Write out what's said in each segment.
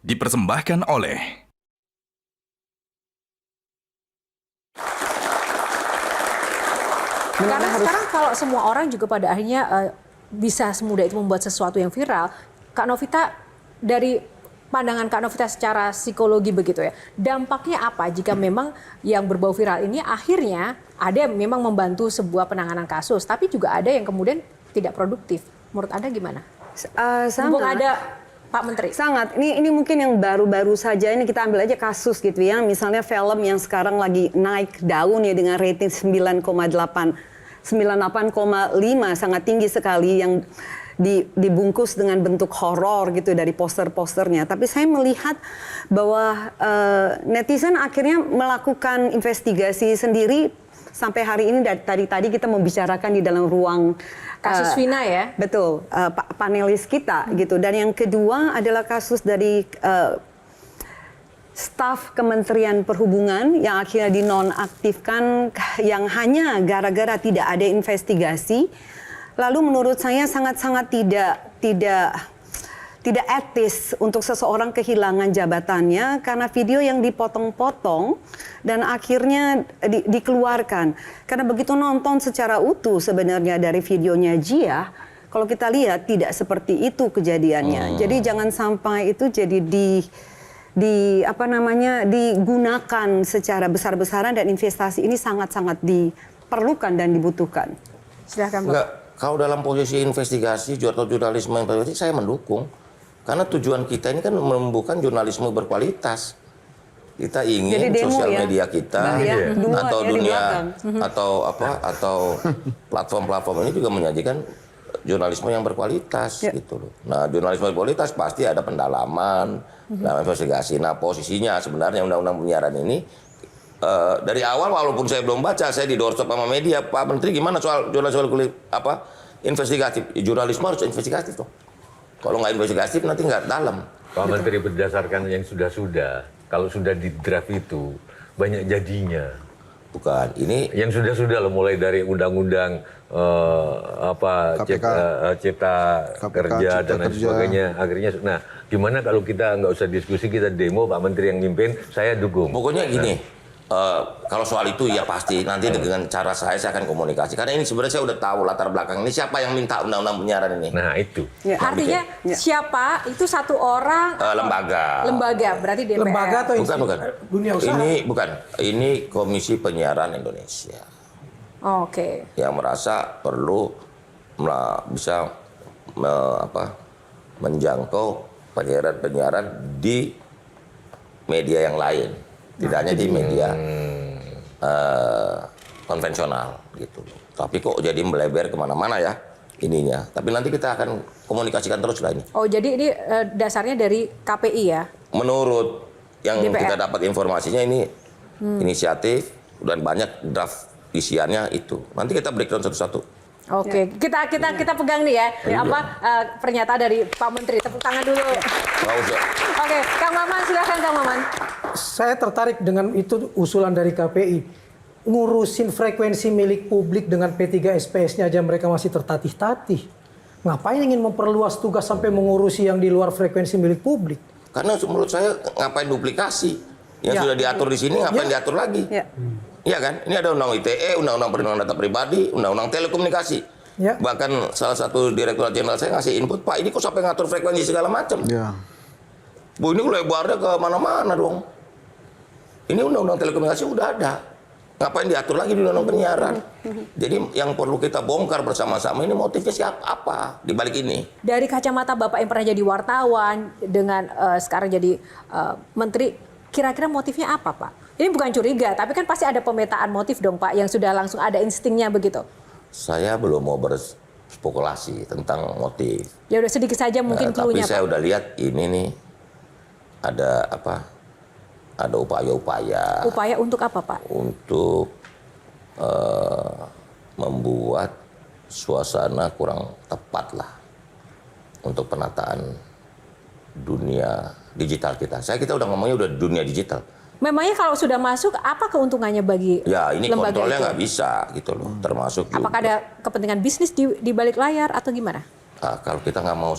Dipersembahkan oleh Karena sekarang kalau semua orang juga pada akhirnya bisa semudah itu membuat sesuatu yang viral, Kak Novita, dari pandangan Kak Novita secara psikologi begitu ya, dampaknya apa jika memang yang berbau viral ini akhirnya ada yang memang membantu sebuah penanganan kasus, tapi juga ada yang kemudian tidak produktif. Menurut Anda gimana? Mumpung ada Pak Menteri. Sangat. Ini mungkin yang baru-baru saja, ini kita ambil aja kasus gitu ya. Misalnya film yang sekarang lagi naik daun ya dengan rating 98,5, sangat tinggi sekali, yang dibungkus dengan bentuk horor gitu dari poster-posternya. Tapi saya melihat bahwa netizen akhirnya melakukan investigasi sendiri. Sampai hari ini tadi kita membicarakan di dalam ruang Kasus Vina ya? Betul, panelis kita gitu. Dan yang kedua adalah kasus dari staf Kementerian Perhubungan yang akhirnya dinonaktifkan yang hanya gara-gara tidak ada investigasi. Lalu menurut saya sangat-sangat tidak etis untuk seseorang kehilangan jabatannya karena video yang dipotong-potong dan akhirnya dikeluarkan. Karena begitu nonton secara utuh sebenarnya dari videonya Jia, kalau kita lihat tidak seperti itu kejadiannya. Jadi jangan sampai itu jadi digunakan secara besar-besaran, dan investasi ini sangat-sangat diperlukan dan dibutuhkan. Silahkan, Pak. Enggak, kalau dalam posisi investigasi atau jurnalisme investigasi saya mendukung. Karena tujuan kita ini kan menumbuhkan jurnalisme berkualitas. Kita ingin sosial media kita atau dunia atau platform-platform ini juga menyajikan jurnalisme yang berkualitas gitu loh. Nah, jurnalisme berkualitas pasti ada pendalaman, dalam investigasi. Nah, posisinya sebenarnya undang-undang penyiaran ini dari awal walaupun saya belum baca, saya di-doorstop sama media, Pak Menteri gimana soal jurnalisme investigatif? Jurnalisme harus investigatif dong. Kalau nggak investigatif nanti nggak dalam. Pak Menteri, berdasarkan yang sudah-sudah, kalau sudah di draft itu banyak jadinya. Bukan, ini yang sudah-sudah loh, mulai dari undang-undang cipta kerja dan lain sebagainya. Akhirnya, nah gimana kalau kita nggak usah diskusi, kita demo, Pak Menteri yang mimpin, saya dukung. pokoknya gini. Kalau soal itu ya pasti nanti dengan cara saya akan komunikasi, karena ini sebenarnya saya udah tahu latar belakang ini siapa yang minta undang-undang penyiaran ini. Nah itu. Ya. Artinya siapa itu satu orang lembaga berarti DPR. Lembaga atau bukan. Dunia usaha. Ini Komisi Penyiaran Indonesia. Oke. Yang merasa perlu bisa menjangkau penyiaran di media yang lain. Tidak hanya di media konvensional gitu. Tapi kok jadi melebar kemana-mana ya ininya. Tapi nanti kita akan komunikasikan terus lah ini. Oh, jadi ini dasarnya dari KPI ya? Menurut yang DPR. kita dapat informasinya ini inisiatif dan banyak draft isiannya itu. Nanti kita breakdown satu-satu. Oke, kita pegang nih ya, pernyataan dari Pak Menteri. Tepuk tangan dulu. Oke, Kang Maman, silakan Kang Maman. Saya tertarik dengan itu usulan dari KPI. Ngurusin frekuensi milik publik dengan P3 SPS-nya aja mereka masih tertatih-tatih. Ngapain ingin memperluas tugas sampai mengurusi yang di luar frekuensi milik publik? Karena menurut saya ngapain duplikasi? Yang sudah diatur di sini ngapain diatur lagi? Iya kan? Ini ada undang ITE, undang-undang perlindungan data pribadi, undang-undang telekomunikasi. Ya. Bahkan salah satu direktur jenderal saya ngasih input, Pak, ini kok sampai ngatur frekuensi segala macam. Ya. Bu, ini lebarnya ke mana-mana dong. Ini undang-undang telekomunikasi udah ada. Ngapain diatur lagi di undang-undang penyiaran? Jadi yang perlu kita bongkar bersama-sama ini motifnya siapa apa di balik ini. Dari kacamata Bapak yang pernah jadi wartawan dengan sekarang jadi menteri, kira-kira motifnya apa, Pak? Ini bukan curiga, tapi kan pasti ada pemetaan motif dong, Pak, yang sudah langsung ada instingnya begitu. Saya belum mau berspekulasi tentang motif. Ya udah sedikit saja mungkin cluenya, Tapi saya Pak. udah lihat ini nih ada upaya-upaya. Upaya untuk apa, Pak? Untuk membuat suasana kurang tepat lah untuk penataan dunia digital kita. Kita udah ngomongnya udah dunia digital. Memangnya kalau sudah masuk, apa keuntungannya bagi ya ini lembaga kontrolnya itu? Nggak bisa gitu loh, termasuk apakah juga. ada kepentingan bisnis di balik layar atau gimana? Kalau kita nggak mau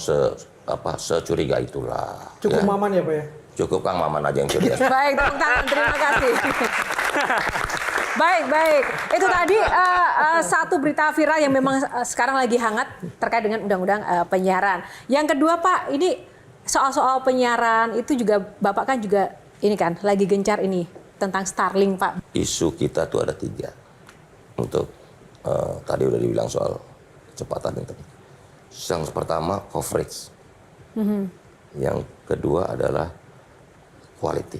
securiga itulah. Cukup ya. Maman ya Pak ya? Cukup Kang Maman aja yang curiga. Baik, tepuk tangan. Terima kasih. Baik. Itu tadi satu berita viral yang memang sekarang lagi hangat terkait dengan undang-undang penyiaran. Yang kedua Pak, ini soal-soal penyiaran itu juga Bapak kan juga ini kan lagi gencar ini tentang Starlink Pak. Isu kita tuh ada 3. Untuk tadi udah dibilang soal kecepatan internet. Yang pertama coverage. Yang kedua adalah quality.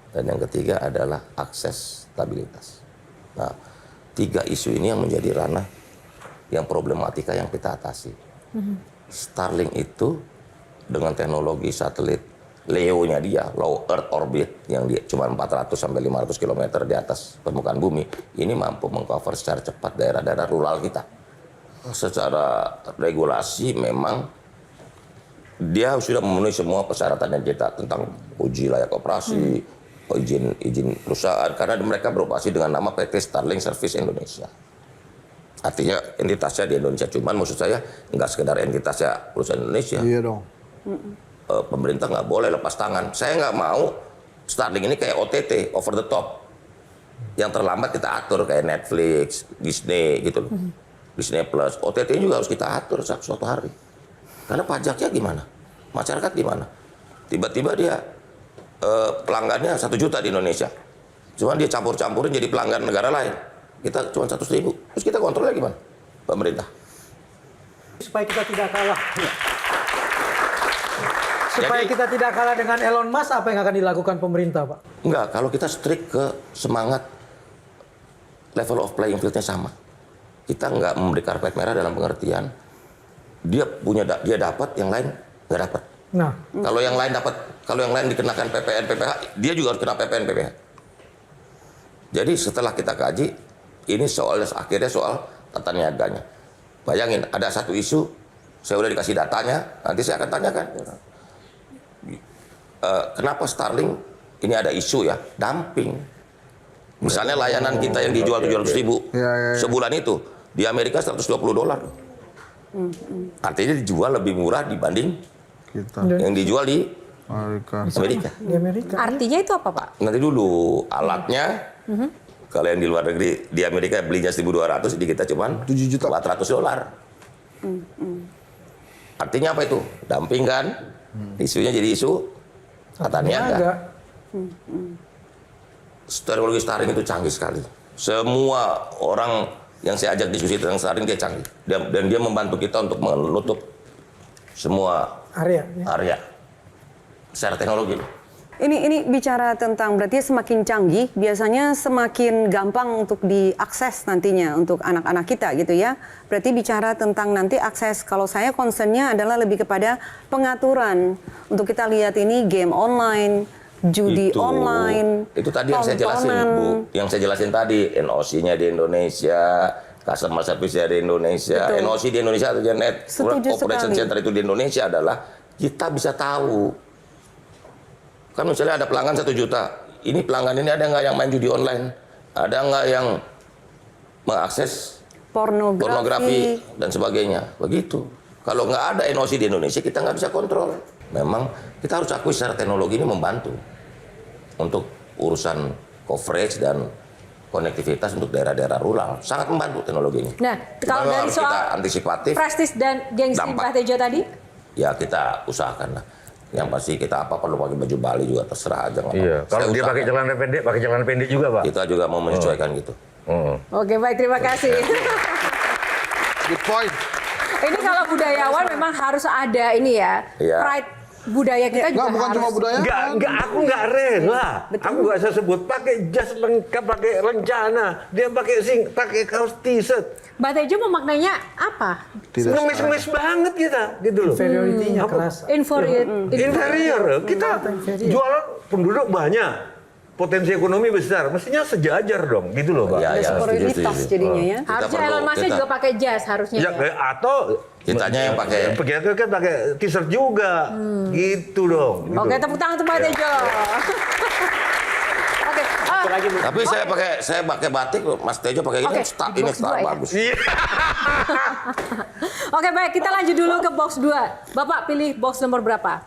Dan yang ketiga adalah akses stabilitas. Nah, 3 isu ini yang menjadi ranah yang problematika yang kita atasi. Starlink itu dengan teknologi satelit LEO-nya dia, Low Earth Orbit, yang dia cuma 400 sampai 500 km di atas permukaan bumi, ini mampu mengcover secara cepat daerah-daerah rural kita. Secara regulasi memang dia sudah memenuhi semua persyaratan yang kita tentang uji layak operasi, izin perusahaan, karena mereka beroperasi dengan nama PT Starlink Service Indonesia. Artinya entitasnya di Indonesia, cuman maksud saya nggak sekedar entitasnya perusahaan Indonesia. Iya dong. Pemerintah nggak boleh lepas tangan. Saya nggak mau Starlink ini kayak OTT, over the top. Yang terlambat kita atur kayak Netflix, Disney gitu loh. Disney Plus, OTT juga harus kita atur suatu hari. Karena pajaknya gimana? Masyarakat gimana? Tiba-tiba dia pelanggannya 1 juta di Indonesia. Cuma dia campur-campurin jadi pelanggan negara lain. Kita cuma 100.000. Terus kita kontrolnya gimana? Pemerintah. Supaya kita tidak kalah. Supaya kita tidak kalah dengan Elon Musk, apa yang akan dilakukan pemerintah, Pak? Enggak, kalau kita strict ke semangat level of playing field-nya sama. Kita nggak memberi karpet merah dalam pengertian dia dapat, yang lain nggak dapat. Nah, Kalau yang lain dapat, kalau yang lain dikenakan PPN, PPH, dia juga harus kena PPN, PPH. Jadi setelah kita kaji, ini akhirnya soal tata niaganya. Bayangin, ada satu isu, saya udah dikasih datanya, nanti saya akan tanyakan. Kenapa Starlink ini ada isu ya, dumping. Misalnya layanan kita yang dijual 700.000 sebulan itu, di Amerika $120. Artinya dijual lebih murah dibanding Kita. yang dijual di Amerika. Amerika. di Amerika. Artinya itu apa Pak? Nanti dulu alatnya, kalau yang di luar negeri di Amerika belinya 1.200, di kita cuma 7 juta. $400. Artinya apa itu? Dumping kan? Isunya jadi isu tata niaga. Teknologi Starlink itu canggih sekali. Semua orang yang saya ajak diskusi tentang Starlink dia canggih. Dan dia membantu kita untuk menutup semua area secara teknologi. Ini bicara tentang berarti semakin canggih, biasanya semakin gampang untuk diakses nantinya untuk anak-anak kita gitu ya. Berarti bicara tentang nanti akses, kalau saya concernnya adalah lebih kepada pengaturan. Untuk kita lihat ini game online, judi online. Itu tadi yang saya jelasin, Bu. Yang saya jelasin tadi, NOC-nya di Indonesia, customer service-nya di Indonesia, Betul. NOC di Indonesia atau Net Operation sekali. Center itu di Indonesia adalah kita bisa tahu. Kan misalnya ada pelanggan 1 juta, ini pelanggan ini ada nggak yang main judi online? Ada nggak yang mengakses pornografi dan sebagainya? Begitu. Kalau nggak ada NOC di Indonesia, kita nggak bisa kontrol. Memang kita harus akui secara teknologi ini membantu untuk urusan coverage dan konektivitas untuk daerah-daerah rural. Sangat membantu teknologi ini. Nah, kalau dari harus soal kita antisipatif, prestis dan gengsi dampak. Mbak Tejo tadi? Ya kita usahakan lah. Yang pasti kita apa perlu pakai baju Bali juga terserah aja. Iya, kalau dia pakai celana pendek juga, Pak. Kita juga mau menyesuaikan gitu. Oke, baik, terima kasih. Good point. Ini kalau budayawan memang harus ada ini ya, Iya. pride budaya kita juga Nggak, bukan harus. cuma budaya. Enggak, aku enggak rela. Aku enggak saya sebut pakai jas lengkap, pakai rencana. Dia pakai kaos t-shirt. Mbak Tejo memaknainya apa? Tidak. Ngemis-ngemis banget kita, gitu loh. Inferiority-nya Apa? keras. Inferior. Kita jual penduduk banyak. Potensi ekonomi besar, mestinya sejajar dong, gitu loh, Pak. Ya, Ada ya, superioritas setuju. jadinya ya. Harusnya Elon Musk juga pakai jas harusnya. Ya, Ya. atau Kitanya yang pakai. Kita kan pakai t-shirt juga, gitu dong. Gitu. Oke, tepuk tangan untuk Mbak Tejo. Oke, lagi Bu. Tapi saya pakai batik, Mas Tejo pakai ini, Oke, ini box dua ya. bagus. Oke, baik, kita lanjut dulu ke box 2. Bapak pilih box nomor berapa?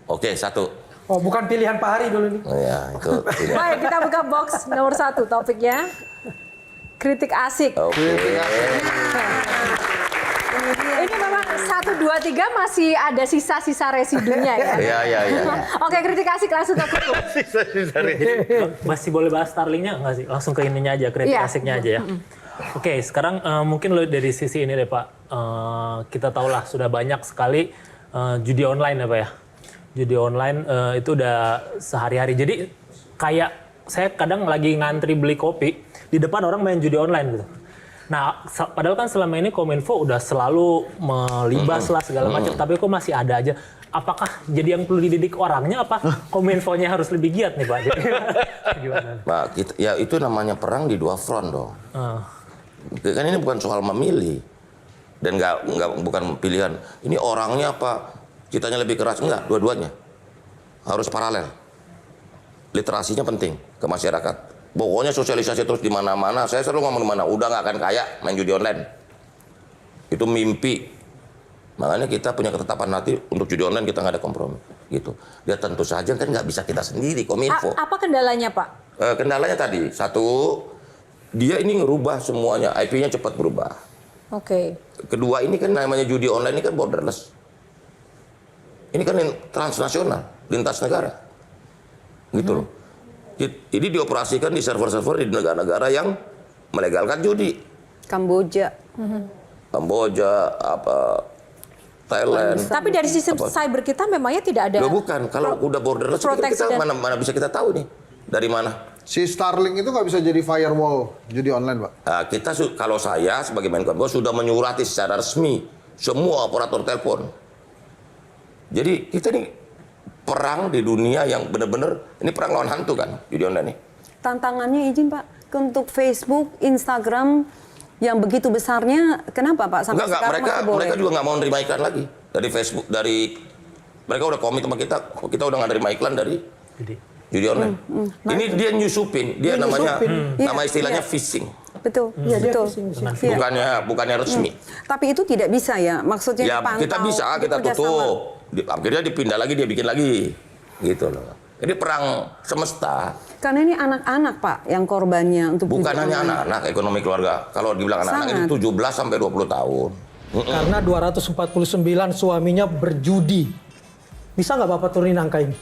Oke, 1. Oh, bukan pilihan Pak Hari dulu nih. Oh ya, itu tidak. Baik, kita buka box nomor 1, topiknya kritik asik. Oke. Ini memang 1, 2, 3 masih ada sisa-sisa residunya ya. Iya. Oke, kritik asik langsung ke Kuku. Masih boleh bahas Starlink-nya nggak sih? Langsung ke ininya aja, kritik Iya. asiknya aja ya. Oke, sekarang mungkin lo dari sisi ini deh Pak. Kita tahulah sudah banyak sekali judi online ya Pak ya. Judi online itu udah sehari-hari. Jadi kayak saya kadang lagi ngantri beli kopi, di depan orang main judi online gitu. Nah, padahal kan selama ini Kominfo udah selalu melibas lah segala macam, tapi kok masih ada aja. Apakah jadi yang perlu dididik orangnya apa Kominfo-nya harus lebih giat nih Pak? Gimana? Pak, ya itu namanya perang di 2 front dong. Kan ini bukan soal memilih dan bukan pilihan. Ini orangnya apa? Kitanya lebih keras enggak? Dua-duanya harus paralel. Literasinya penting ke masyarakat. Pokoknya sosialisasi terus di mana-mana. Saya selalu ngomong di mana, udah nggak akan kaya main judi online. Itu mimpi. Makanya kita punya ketetapan hati untuk judi online kita nggak ada kompromi. Gitu. Dia tentu saja kan nggak bisa kita sendiri Kominfo. Apa kendalanya Pak? Kendalanya tadi, 1, dia ini ngerubah semuanya, IP-nya cepat berubah. Oke. Kedua, ini kan namanya judi online ini kan borderless. Ini kan transnasional, lintas negara. Gitu loh. Jadi dioperasikan di server-server di negara-negara yang melegalkan judi. Kamboja. Thailand. Tapi dari sistem cyber kita memangnya tidak ada. Loh bukan, kalau udah borderless kita mana bisa kita tahu nih dari mana. Si Starlink itu nggak bisa jadi firewall judi online, Pak? Nah, kita kalau saya sebagai Menkominfo sudah menyurati secara resmi semua operator telepon. Jadi kita ini perang di dunia yang benar-benar ini perang lawan hantu kan judi online ini. Tantangannya izin Pak, untuk Facebook, Instagram yang begitu besarnya, kenapa Pak sampai Enggak, sekarang masih boleh? mereka juga nggak mau nerima iklan lagi dari Facebook, mereka udah komit sama kita udah nggak nerima iklan dari judi online. Ini dia nyusupin, nama istilahnya phishing. Betul, iya betul. Iya. Bukannya resmi. Tapi itu tidak bisa ya, maksudnya Ya dipantau, kita bisa, kita bekerja sama. tutup. Akhirnya dipindah lagi, dia bikin lagi. Gitu loh. Ini perang semesta. Karena ini anak-anak Pak yang korbannya untuk Bukan judi hanya online. anak-anak, ekonomi keluarga. Kalau dibilang anak-anak ini 17 sampai 20 tahun. Karena 249 suaminya berjudi. Bisa nggak Bapak turunin angka ini?